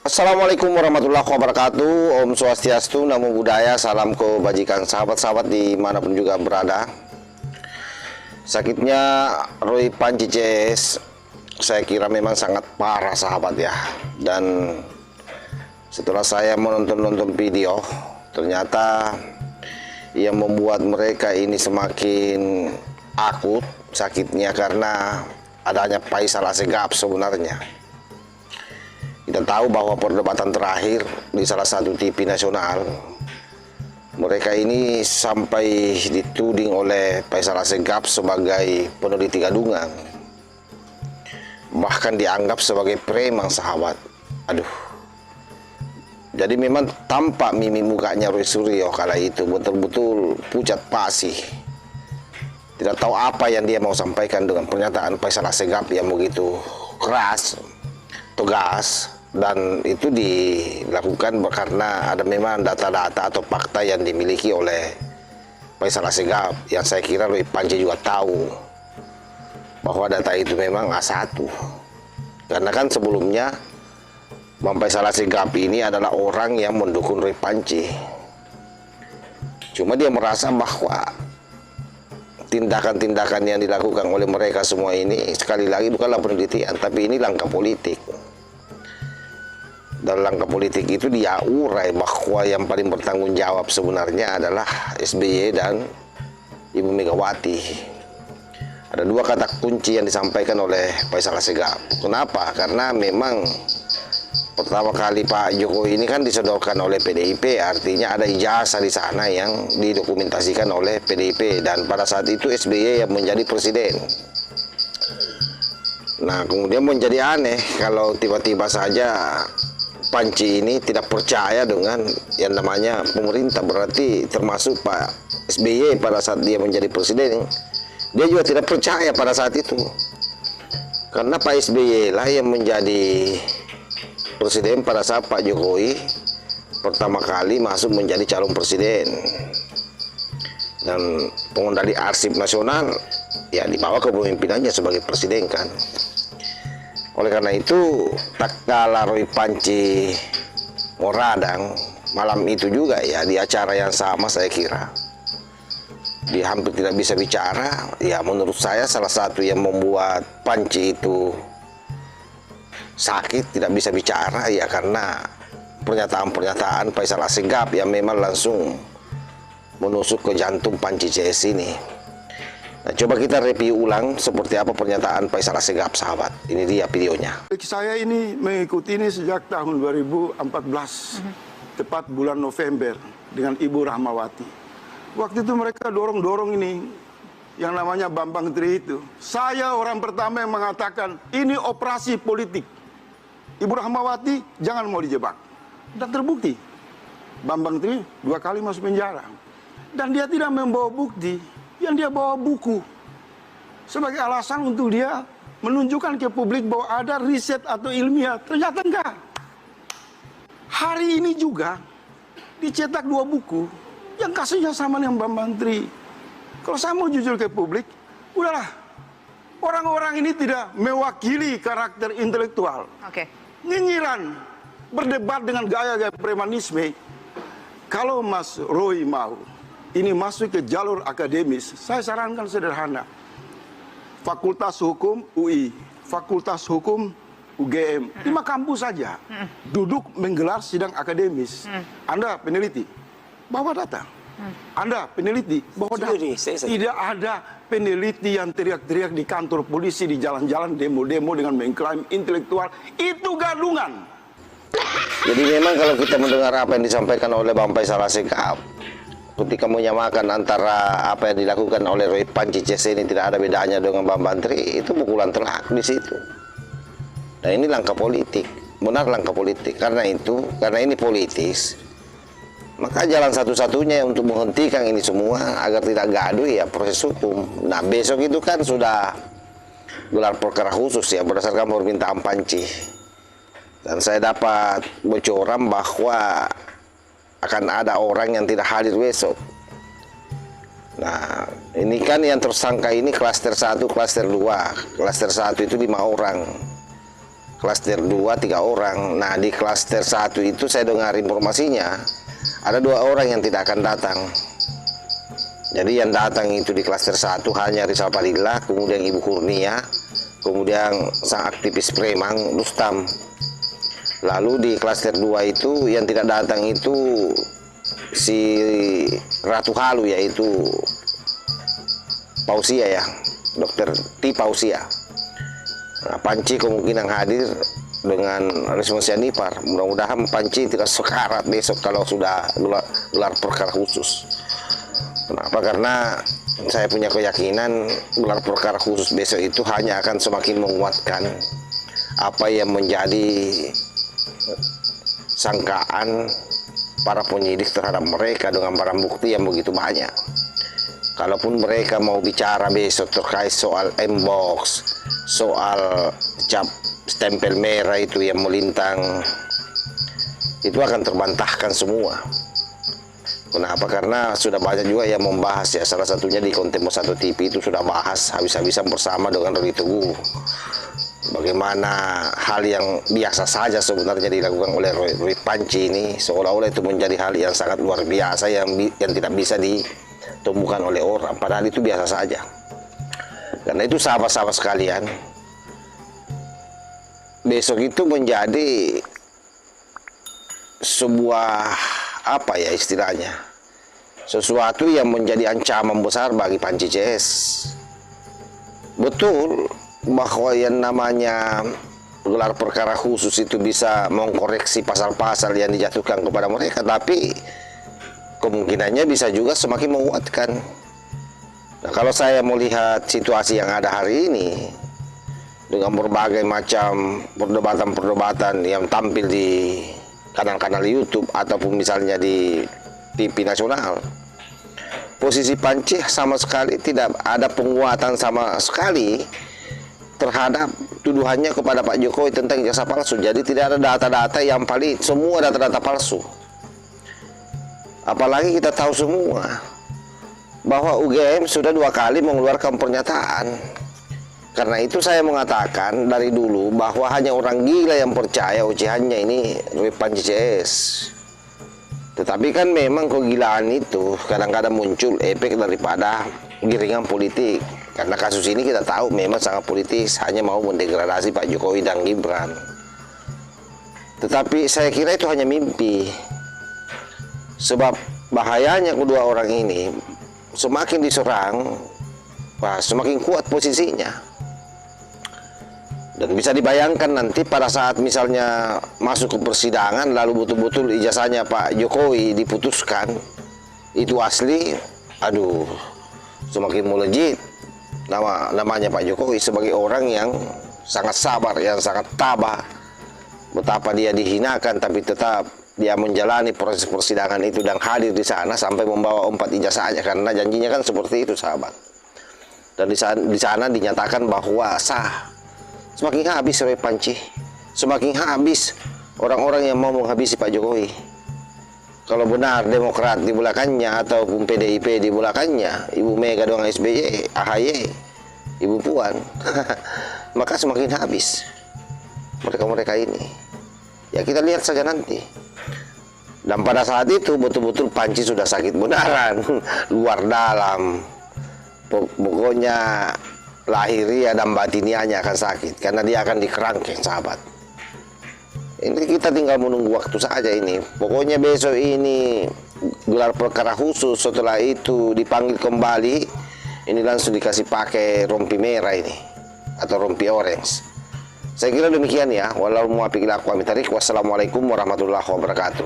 Assalamualaikum warahmatullahi wabarakatuh. Om Swastiastu, Namo Buddhaya, salam kebajikan sahabat-sahabat dimanapun juga berada. Sakitnya Roy Panji CS saya kira memang sangat parah sahabat ya. Dan setelah saya menonton video, ternyata yang membuat mereka ini semakin akut sakitnya karena adanya Faisal Assegaf sebenarnya. Kita tahu bahwa perdebatan terakhir di salah satu TV nasional, mereka ini sampai dituding oleh Faisal Assegaf sebagai peneliti gadungan, bahkan dianggap sebagai preman sahabat. Aduh, jadi memang tampak mimik mukanya Roy Suryo kala itu betul-betul pucat pasi. Tidak tahu apa yang dia mau sampaikan dengan pernyataan Faisal Assegaf yang begitu keras, tegas, dan itu dilakukan karena ada memang data-data atau fakta yang dimiliki oleh Faisal Assegaf yang saya kira Roy Panji juga tahu bahwa data itu memang A1. Karena kan sebelumnya Bang Faisal Assegaf ini adalah orang yang mendukung Roy Panji. Cuma dia merasa bahwa tindakan-tindakan yang dilakukan oleh mereka semua ini sekali lagi bukanlah penelitian, tapi ini langkah politik. Dan langkah politik itu dia urai bahwa yang paling bertanggung jawab sebenarnya adalah SBY dan Ibu Megawati. Ada dua kata kunci yang disampaikan oleh Faisal Assegaf. Kenapa? Karena memang pertama kali Pak Jokowi ini kan disodorkan oleh PDIP, artinya ada ijazah di sana yang didokumentasikan oleh PDIP, dan pada saat itu SBY yang menjadi presiden. Nah, kemudian menjadi aneh kalau tiba-tiba saja Panji ini tidak percaya dengan yang namanya pemerintah, berarti termasuk Pak SBY pada saat dia menjadi presiden, dia juga tidak percaya pada saat itu. Karena Pak SBY lah yang menjadi presiden pada saat Pak Jokowi pertama kali masuk menjadi calon presiden, dan pengendali arsip nasional ya di bawah kepemimpinannya sebagai presiden kan. Oleh karena itu tak kalah Roy Panji Moradang malam itu juga ya di acara yang sama, saya kira dia hampir tidak bisa bicara. Ya menurut saya salah satu yang membuat Panji itu sakit tidak bisa bicara ya karena pernyataan-pernyataan Faisal Assegaf yang memang langsung menusuk ke jantung Panji CS ini. Nah, coba kita review ulang seperti apa pernyataan Faisal Assegaf sahabat. Ini dia videonya. Saya ini mengikuti ini sejak tahun 2014, tepat bulan November dengan Ibu Rahmawati. Waktu itu mereka dorong-dorong ini yang namanya Bambang Tri itu. Saya orang pertama yang mengatakan ini operasi politik. Ibu Rahmawati jangan mau dijebak. Dan terbukti Bambang Tri 2 kali masuk penjara. Dan dia tidak membawa bukti, yang dia bawa buku sebagai alasan untuk dia menunjukkan ke publik bahwa ada riset atau ilmiah. Ternyata enggak. Hari ini juga dicetak 2 buku yang kasusnya sama dengan Bambang Tri. Kalau saya mau jujur ke publik, udahlah, orang-orang ini tidak mewakili karakter intelektual. Nyinyiran, berdebat dengan gaya-gaya premanisme. Kalau Mas Roy mau ini masuk ke jalur akademis, saya sarankan sederhana. Fakultas Hukum UI, Fakultas Hukum UGM, 5 kampus saja. Duduk menggelar sidang akademis. Anda peneliti, bawa data. Anda peneliti, bawa data. Tidak ada peneliti yang teriak-teriak di kantor polisi, di jalan-jalan, demo-demo dengan mengklaim intelektual. Itu gadungan. Jadi memang kalau kita mendengar apa yang disampaikan oleh Bang Faisal Assegaf, ketika menyamakan antara apa yang dilakukan oleh Roy Panji CS ini tidak ada bedanya dengan Bambang Tri, itu pukulan telak di situ. Dan ini langkah politik, benar langkah politik. Karena ini politis, maka jalan satu-satunya untuk menghentikan ini semua agar tidak gaduh ya proses hukum. Nah besok itu kan sudah gelar perkara khusus ya berdasarkan permintaan Panji. Dan saya dapat bocoran bahwa akan ada orang yang tidak hadir besok. Nah, ini kan yang tersangka ini klaster 1, klaster 2. Klaster 1 itu 5 orang. klaster 2 3 orang. Nah, di klaster 1 itu saya dengar informasinya ada 2 orang yang tidak akan datang. Jadi yang datang itu di klaster 1 hanya Rizal Padilla, kemudian Ibu Kurnia, kemudian sang aktivis Premang Rustam. Lalu di klaster 2 itu yang tidak datang itu si Ratu Halu, yaitu Pausia ya, Dokter T. Pausia. Nah, Panci kemungkinan hadir dengan Rismon Sianipar. Mudah-mudahan Panci tidak sekarat besok kalau sudah gelar perkara khusus. Kenapa? Karena saya punya keyakinan gelar perkara khusus besok itu hanya akan semakin menguatkan apa yang menjadi sangkaan para penyidik terhadap mereka dengan barang bukti yang begitu banyak. Kalaupun mereka mau bicara besok terkait soal M-Box, soal cap stempel merah itu yang melintang, itu akan terbantahkan semua. Kenapa? Karena sudah banyak juga yang membahas ya, salah satunya di Kontemo 1 TV itu sudah bahas habis-habisan bersama dengan Roli Teguh. Bagaimana hal yang biasa saja sebenarnya dilakukan oleh Roy Panci ini, seolah-olah itu menjadi hal yang sangat luar biasa yang tidak bisa ditemukan oleh orang, padahal itu biasa saja. Karena itu sahabat-sahabat sekalian, besok itu menjadi sebuah apa ya istilahnya, sesuatu yang menjadi ancaman besar bagi Panci CS. Betul bahwa yang namanya gelar perkara khusus itu bisa mengkoreksi pasal-pasal yang dijatuhkan kepada mereka, tapi kemungkinannya bisa juga semakin menguatkan. Nah, kalau saya melihat situasi yang ada hari ini dengan berbagai macam perdebatan-perdebatan yang tampil di kanal-kanal YouTube ataupun misalnya di TV nasional, posisi Panci sama sekali tidak ada penguatan sama sekali terhadap tuduhannya kepada Pak Jokowi tentang ijazah palsu. Jadi tidak ada data-data yang valid, semua data-data palsu. Apalagi kita tahu semua bahwa UGM sudah 2 kali mengeluarkan pernyataan. Karena itu saya mengatakan dari dulu bahwa hanya orang gila yang percaya ocehannya ini Roy Panci CS. Tetapi kan memang kegilaan itu kadang-kadang muncul efek daripada giringan politik. Karena kasus ini kita tahu memang sangat politis, hanya mau mendegradasi Pak Jokowi dan Gibran. Tetapi saya kira itu hanya mimpi. Sebab bahayanya kedua orang ini semakin diserang, semakin kuat posisinya. Dan bisa dibayangkan nanti pada saat misalnya masuk ke persidangan lalu betul-betul ijazahnya Pak Jokowi diputuskan itu asli, aduh, semakin melejit namanya Pak Jokowi sebagai orang yang sangat sabar, yang sangat tabah. Betapa dia dihinakan tapi tetap dia menjalani proses persidangan itu dan hadir di sana sampai membawa 4 ijazahnya, karena janjinya kan seperti itu, sahabat. Dan di sana dinyatakan bahwa sah. Semakin habis Roy Panci, semakin habis orang-orang yang mau menghabisi Pak Jokowi. Kalau benar Demokrat di belakangnya ataupun PDIP di belakangnya, Ibu Mega dengan SBY, AHY, Ibu Puan, maka semakin habis mereka-mereka ini. Ya kita lihat saja nanti. Dan pada saat itu betul-betul Panci sudah sakit benaran, luar dalam. Pokoknya lahiria dan batinianya akan sakit karena dia akan dikerangkeng, sahabat. Ini kita tinggal menunggu waktu saja ini. Pokoknya besok ini gelar perkara khusus, setelah itu dipanggil kembali, ini langsung dikasih pakai rompi merah ini atau rompi orange. Saya kira demikian ya. Wassalamualaikum warahmatullahi wabarakatuh.